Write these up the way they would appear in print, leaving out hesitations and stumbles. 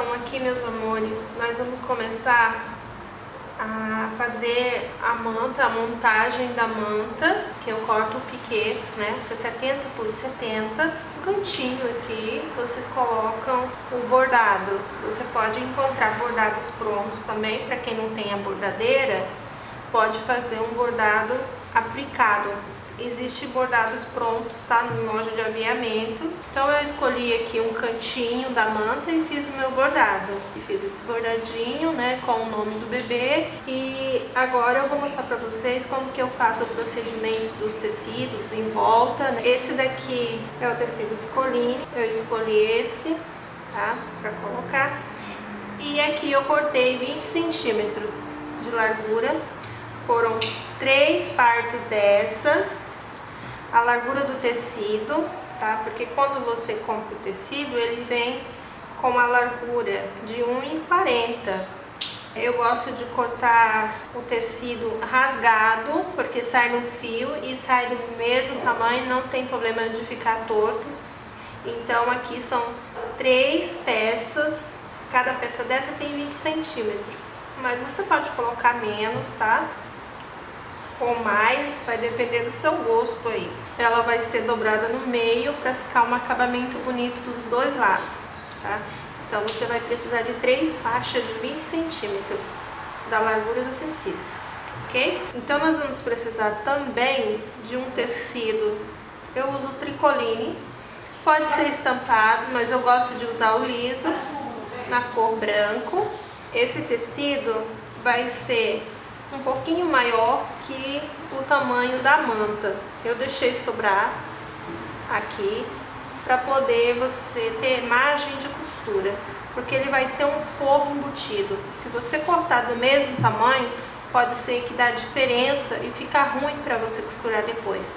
Então aqui, meus amores, nós vamos começar a fazer a manta, a montagem da manta, que eu corto o piquê, né, que é 70 por 70. No cantinho aqui, vocês colocam o bordado. Você pode encontrar bordados prontos também, para quem não tem a bordadeira, pode fazer um bordado aplicado. Existem bordados prontos, tá? Na loja de aviamentos. Então eu escolhi aqui um cantinho da manta e fiz o meu bordado. E fiz esse bordadinho, né, com o nome do bebê. E agora eu vou mostrar pra vocês como que eu faço o procedimento dos tecidos em volta. Esse daqui é o tecido picoline. Eu escolhi esse, tá? Pra colocar. E aqui eu cortei 20 centímetros de largura. Foram 3 partes dessa. A largura do tecido, tá? Porque quando você compra o tecido, ele vem com a largura de 1,40. Eu gosto de cortar o tecido rasgado, porque sai no fio e sai do mesmo tamanho, não tem problema de ficar torto. Então aqui são 3 peças, cada peça dessa tem 20 centímetros. Mas você pode colocar menos, tá? Ou mais, vai depender do seu gosto aí. Ela vai ser dobrada no meio para ficar um acabamento bonito dos dois lados, tá? Então você vai precisar de 3 faixas de 20 centímetros da largura do tecido, ok? Então nós vamos precisar também de um tecido, eu uso tricoline, pode ser estampado, mas eu gosto de usar o liso, na cor branco. Esse tecido vai ser um pouquinho maior que o tamanho da manta. Eu deixei sobrar aqui para poder você ter margem de costura, porque ele vai ser um forro embutido. Se você cortar do mesmo tamanho, pode ser que dá diferença e fica ruim para você costurar depois.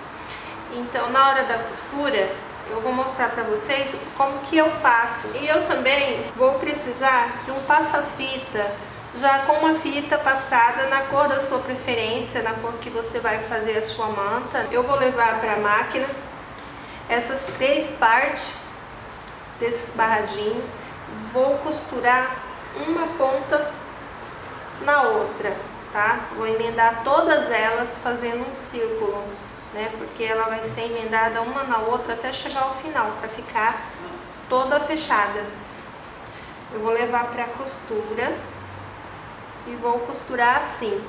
Então, na hora da costura, eu vou mostrar para vocês como que eu faço. E eu também vou precisar de um passa-fita, já com uma fita passada na cor da sua preferência, na cor que você vai fazer a sua manta. Eu vou levar para a máquina essas 3 partes desses barradinhos, vou costurar uma ponta na outra, tá? Vou emendar todas elas fazendo um círculo, né? Porque ela vai ser emendada uma na outra até chegar ao final, para ficar toda fechada. Eu vou levar para a costura e vou costurar assim,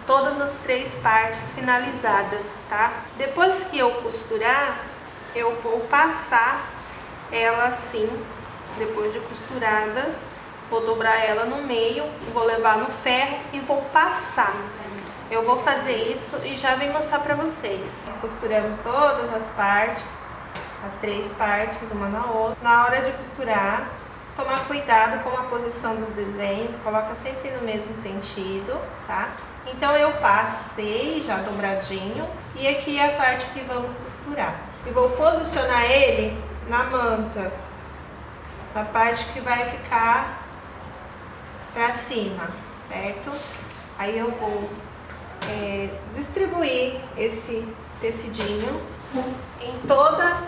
todas as 3 partes finalizadas, tá? Depois que eu costurar, eu vou passar ela assim, depois de costurada, vou dobrar ela no meio, vou levar no ferro e vou passar. Eu vou fazer isso e já vim mostrar pra vocês. Costuramos todas as partes, as 3 partes, uma na outra. Na hora de costurar, tomar cuidado com a posição dos desenhos, coloca sempre no mesmo sentido, tá? Então eu passei já dobradinho e aqui é a parte que vamos costurar. E vou posicionar ele na manta, na parte que vai ficar pra cima, certo? Aí eu vou distribuir esse tecidinho em toda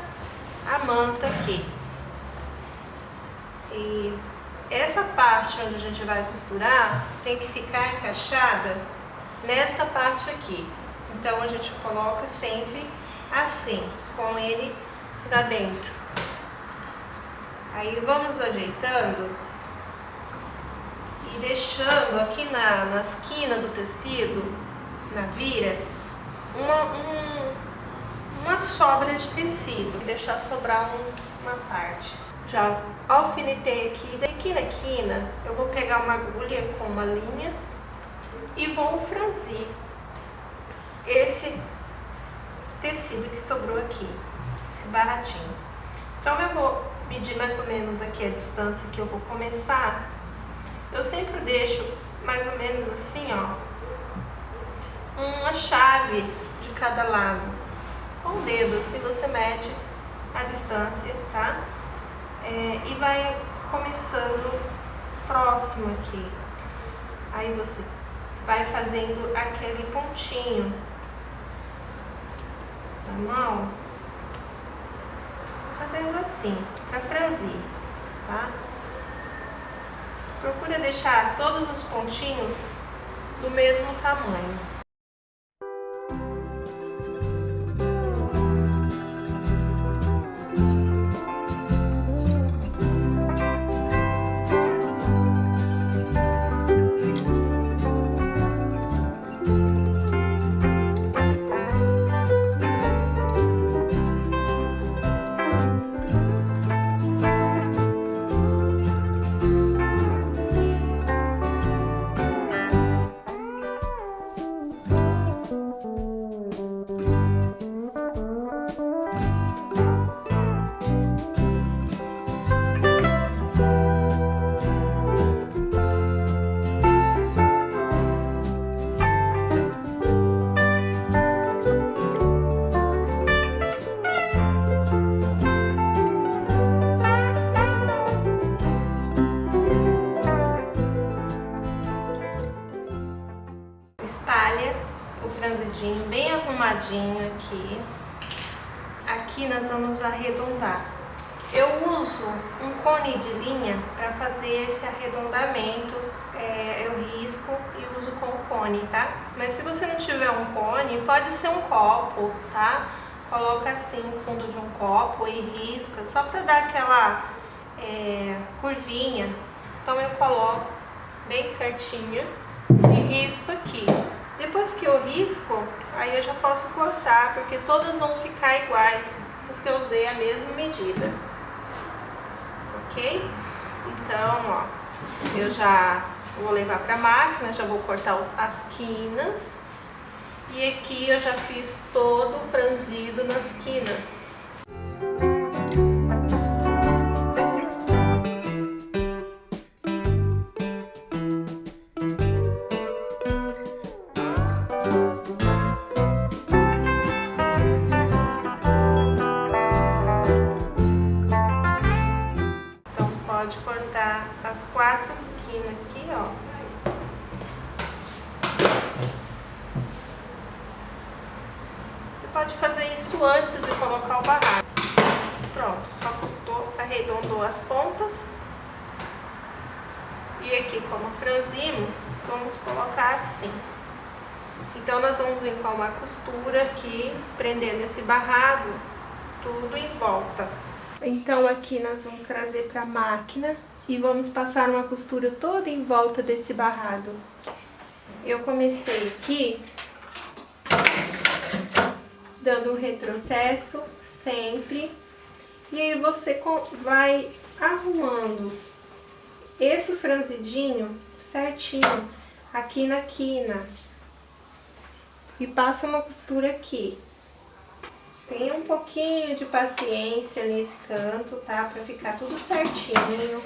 a manta aqui. E essa parte onde a gente vai costurar tem que ficar encaixada nessa parte aqui. Então a gente coloca sempre assim, com ele pra dentro. Aí vamos ajeitando e deixando aqui na esquina do tecido, na vira, uma sobra de tecido. Deixar sobrar uma parte. Já alfinetei aqui, daqui na quina eu vou pegar uma agulha com uma linha e vou franzir esse tecido que sobrou aqui, esse barradinho. Então eu vou medir mais ou menos aqui a distância que eu vou começar. Eu sempre deixo mais ou menos assim, ó, uma chave de cada lado. Com o dedo, assim você mede a distância, tá? E vai começando próximo aqui. Aí você vai fazendo aquele pontinho na mão, fazendo assim, para franzir, tá? procura deixar todos os pontinhos do mesmo tamanho. Espalha o franzidinho bem arrumadinho aqui. Aqui nós vamos arredondar. Eu uso um cone de linha para fazer esse arredondamento. Eu risco e uso com o cone, tá? Mas se você não tiver um cone, pode ser um copo, tá? Coloca assim no fundo de um copo e risca, só para dar aquela curvinha. Então eu coloco bem certinho e risco aqui. Depois que eu risco, aí eu já posso cortar, porque todas vão ficar iguais, porque eu usei a mesma medida. Ok? Então, ó, eu já vou levar para a máquina, já vou cortar as quinas. E aqui eu já fiz todo o franzido nas quinas. Pode cortar as 4 esquinas aqui, ó. Você pode fazer isso antes de colocar o barrado. Pronto, só arredondou as pontas. E aqui, como franzimos, vamos colocar assim. Então, nós vamos vir com uma costura aqui, prendendo esse barrado tudo em volta. Então aqui nós vamos trazer para a máquina e vamos passar uma costura toda em volta desse barrado. Eu comecei aqui dando um retrocesso sempre, e aí você vai arrumando esse franzidinho certinho aqui na quina e passa uma costura aqui. Tenha um pouquinho de paciência nesse canto, tá? Pra ficar tudo certinho.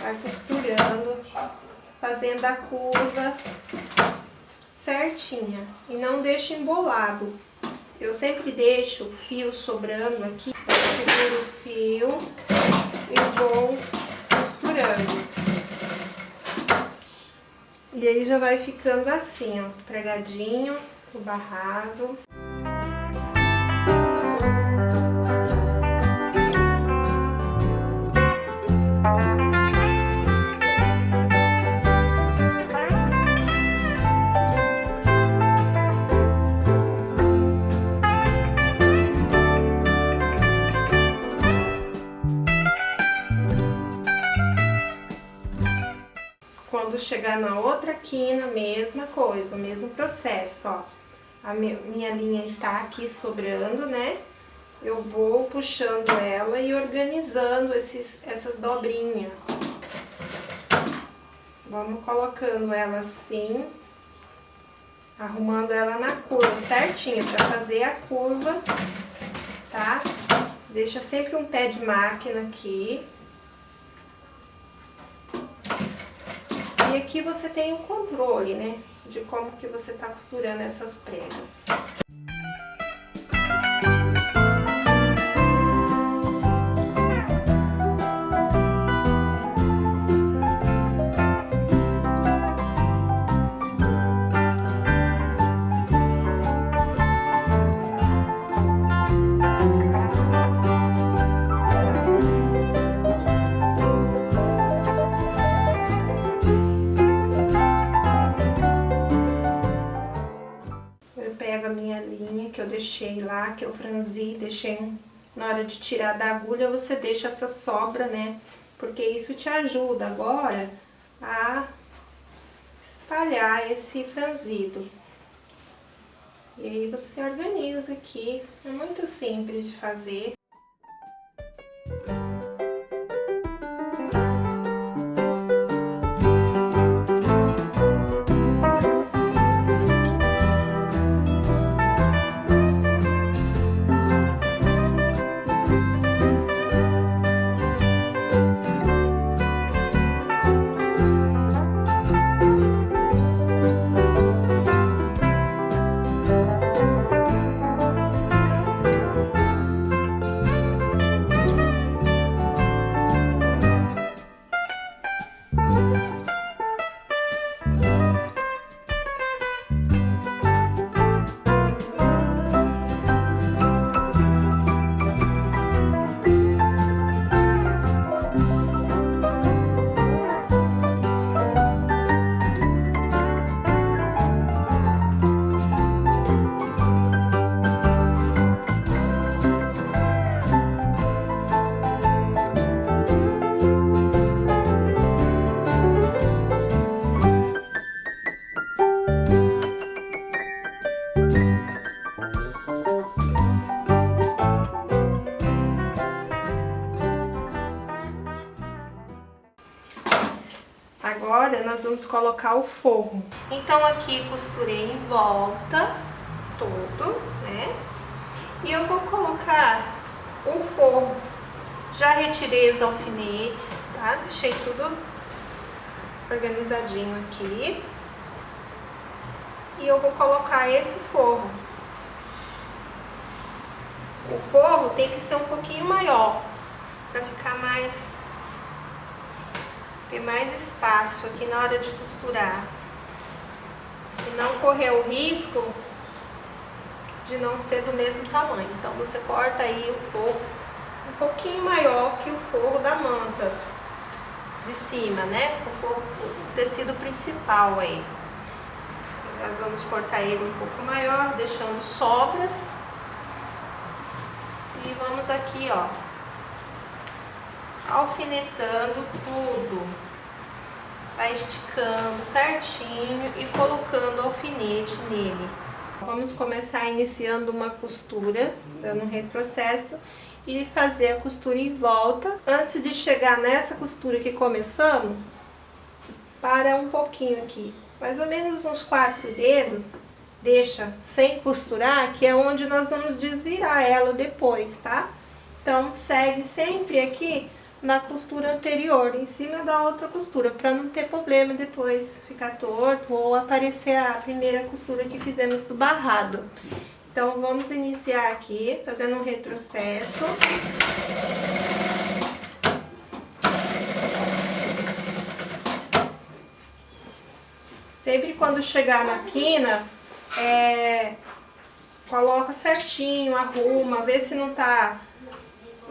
Vai costurando, fazendo a curva certinha. E não deixe embolado. Eu sempre deixo o fio sobrando aqui. Eu seguro o fio e vou costurando. E aí já vai ficando assim, ó, pregadinho o barrado. Quando chegar na outra quina, mesma coisa, o mesmo processo, ó. A minha linha está aqui sobrando, né? Eu vou puxando ela e organizando essas dobrinhas. Vamos colocando ela assim, arrumando ela na curva certinho, para fazer a curva, tá? Deixa sempre um pé de máquina aqui. E aqui você tem um controle, né, de como que você tá costurando essas pregas. deixei lá, que eu franzi, deixei na hora de tirar da agulha, você deixa essa sobra, né? Porque isso te ajuda agora a espalhar esse franzido. E aí você organiza aqui, é muito simples de fazer. Agora nós vamos colocar o forro. Então aqui costurei em volta todo, né? E eu vou colocar o forro. Já retirei os alfinetes, tá? Deixei tudo organizadinho aqui. E eu vou colocar esse forro. O forro tem que ser um pouquinho maior, para ficar ter mais espaço aqui na hora de costurar. E não correr o risco de não ser do mesmo tamanho. Então você corta aí o forro um pouquinho maior que o forro da manta de cima, né? O tecido principal aí. Nós vamos cortar ele um pouco maior, deixando sobras. E vamos aqui, ó, alfinetando tudo. Vai esticando certinho e colocando o alfinete nele. Vamos começar iniciando uma costura, dando um retrocesso e fazer a costura em volta. Antes de chegar nessa costura que começamos, para um pouquinho aqui, mais ou menos uns 4 dedos, deixa sem costurar, que é onde nós vamos desvirar ela depois, tá? Então segue sempre aqui na costura anterior, em cima da outra costura, para não ter problema depois ficar torto ou aparecer a primeira costura que fizemos do barrado. Então vamos iniciar aqui fazendo um retrocesso. Sempre quando chegar na quina, coloca certinho, arruma, vê se não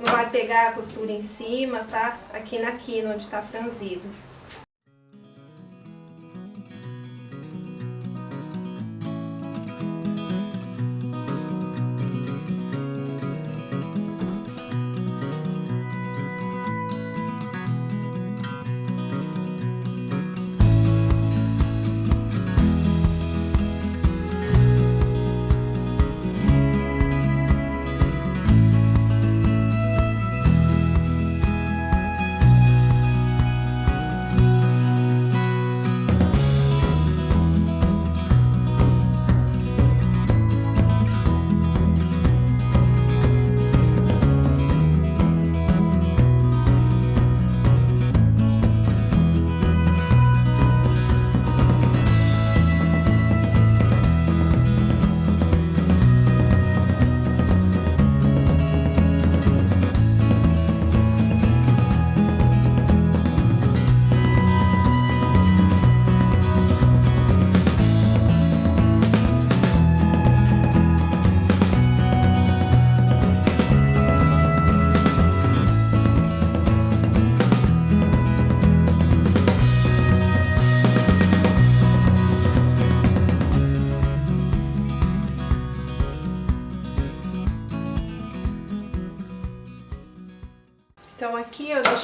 vai pegar a costura em cima, tá? Aqui na quina onde tá franzido.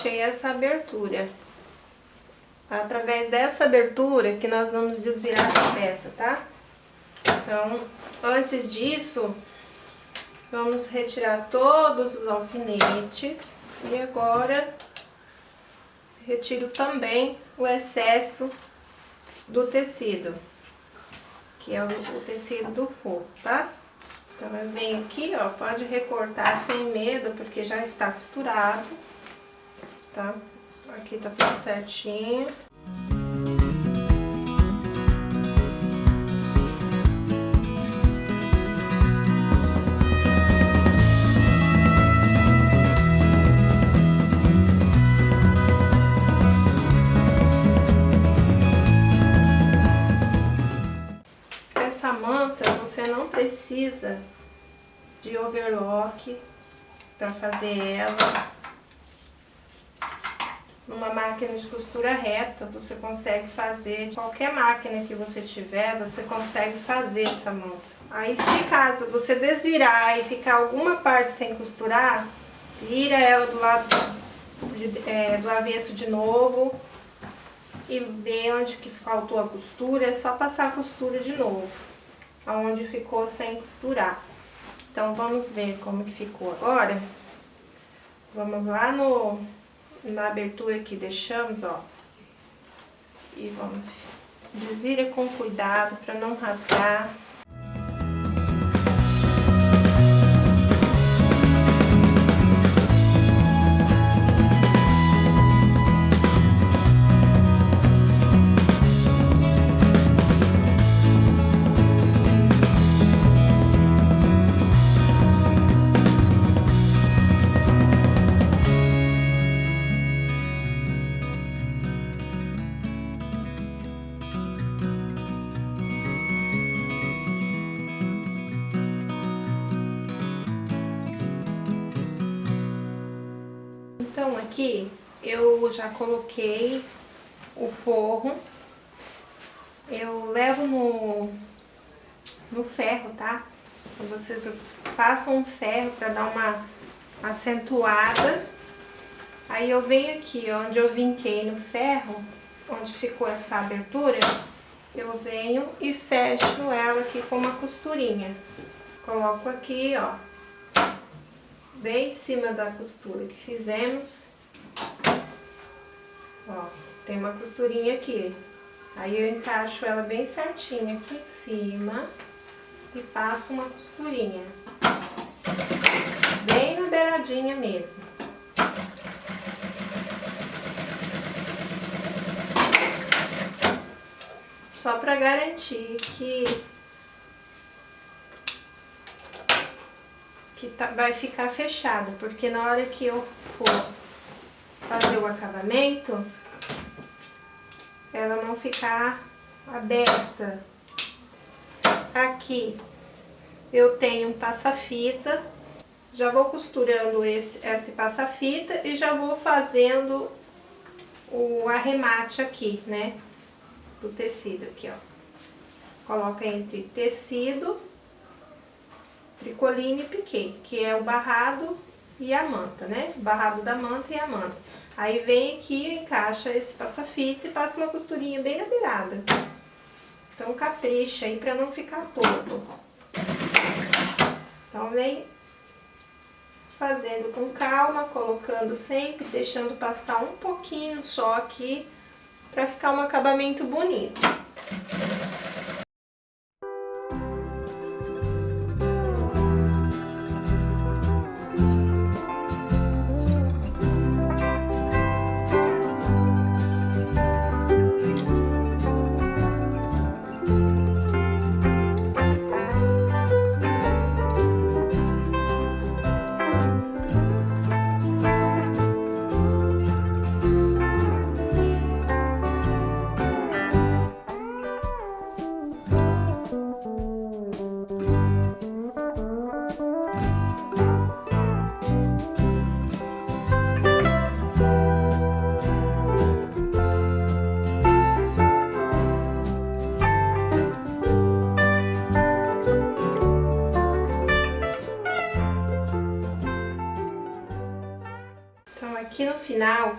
deixei essa abertura. Através dessa abertura que nós vamos desvirar essa peça, tá? Então, antes disso, vamos retirar todos os alfinetes. E agora, retiro também o excesso do tecido, que é o tecido do forro, tá? Então, eu venho aqui, ó, pode recortar sem medo, porque já está costurado, tá? Aqui tá tudo certinho. Essa manta, você não precisa de overlock para fazer ela. Numa máquina de costura reta, você consegue fazer, qualquer máquina que você tiver, você consegue fazer essa manta. Aí, se caso você desvirar e ficar alguma parte sem costurar, vira ela do lado do avesso de novo e vê onde que faltou a costura, é só passar a costura de novo, aonde ficou sem costurar. Então, vamos ver como que ficou agora. Vamos lá na abertura que deixamos, ó, e vamos desvira com cuidado para não rasgar. Então, aqui eu já coloquei o forro, eu levo no ferro, tá? Vocês passam um ferro para dar uma acentuada. Aí eu venho aqui, onde eu vinquei no ferro, onde ficou essa abertura, eu venho e fecho ela aqui com uma costurinha. Coloco aqui, ó, bem em cima da costura que fizemos. Ó, tem uma costurinha aqui. Aí eu encaixo ela bem certinha aqui em cima e passo uma costurinha. Bem na beiradinha mesmo. Só pra garantir que vai ficar fechada, porque na hora que eu for fazer o acabamento, ela não ficar aberta. Aqui eu tenho um passa-fita, já vou costurando esse passa-fita e já vou fazendo o arremate aqui, né, do tecido aqui, ó. Coloca entre tecido, tricoline e piquê, que é o barrado e a manta, né? O barrado da manta e a manta. Aí vem aqui, encaixa esse passa-fita e passa uma costurinha bem na beirada. Então capricha aí pra não ficar torto. Então vem fazendo com calma, colocando sempre, deixando passar um pouquinho só aqui, pra ficar um acabamento bonito.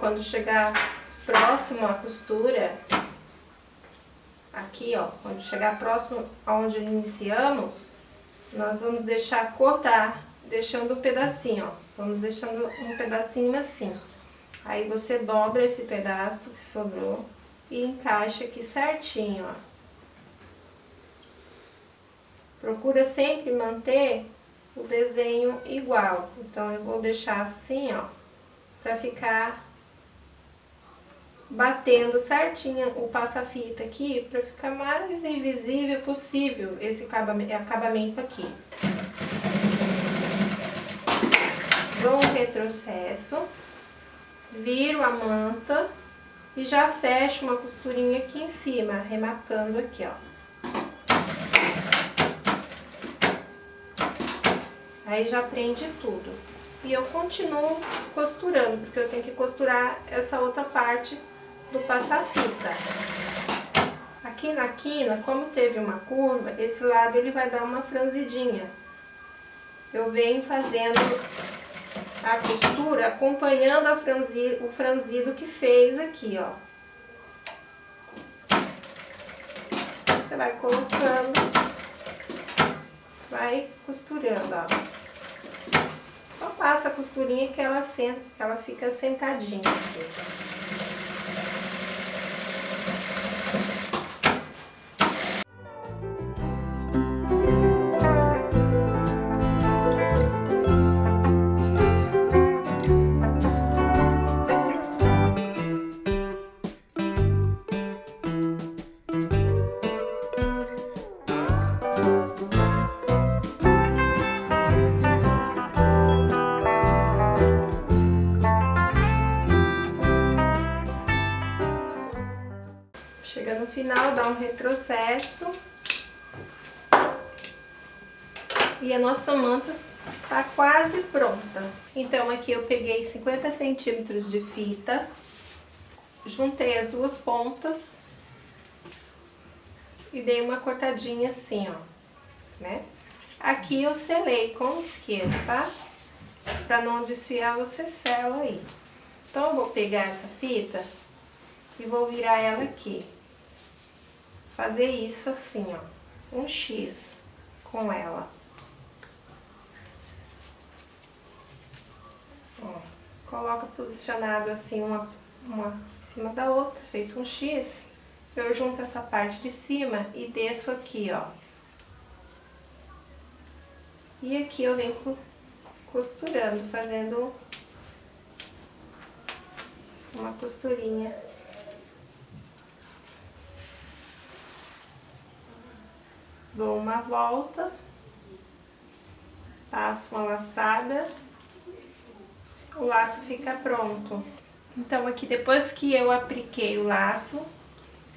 quando chegar próximo à costura, aqui ó, quando chegar próximo aonde iniciamos, nós vamos deixar cortar, deixando um pedacinho, ó. Vamos deixando um pedacinho assim. Aí você dobra esse pedaço que sobrou e encaixa aqui certinho, ó. Procura sempre manter o desenho igual. Então eu vou deixar assim, ó, pra ficar batendo certinho o passa-fita aqui, pra ficar mais invisível possível esse acabamento aqui. Dou um retrocesso, viro a manta e já fecho uma costurinha aqui em cima, arrematando aqui, ó. Aí já prende tudo. E eu continuo costurando, porque eu tenho que costurar essa outra parte do passa-fita. Aqui na quina, como teve uma curva, esse lado ele vai dar uma franzidinha. Eu venho fazendo a costura, acompanhando o franzido que fez aqui, ó. Você vai colocando, vai costurando, ó. Só passa a costurinha que ela fica sentadinha aqui. Chega no final, dá um retrocesso. E a nossa manta está quase pronta. Então aqui eu peguei 50 centímetros de fita, juntei as duas pontas e dei uma cortadinha assim, ó, né? Aqui eu selei com isqueiro, tá? Pra não desfiar, você sela aí. Então eu vou pegar essa fita e vou virar ela aqui. Fazer isso assim, ó, um X com ela. Ó, coloca posicionado assim, uma em cima da outra, feito um X. Eu junto essa parte de cima e desço aqui, ó. E aqui eu venho costurando, fazendo uma costurinha. Dou uma volta, passo uma laçada, o laço fica pronto. Então aqui depois que eu apliquei o laço,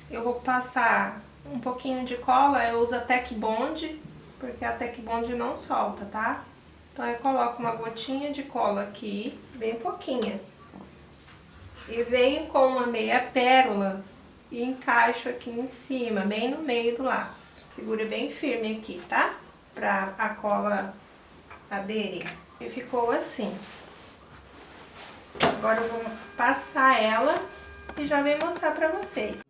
eu vou passar um pouquinho de cola, eu uso a Tec Bond, porque a Tec Bond não solta, tá? Então eu coloco uma gotinha de cola aqui, bem pouquinha. E venho com uma meia pérola e encaixo aqui em cima, bem no meio do laço. Segura bem firme aqui, tá? Pra a cola aderir. E ficou assim. Agora eu vou passar ela e já venho mostrar pra vocês.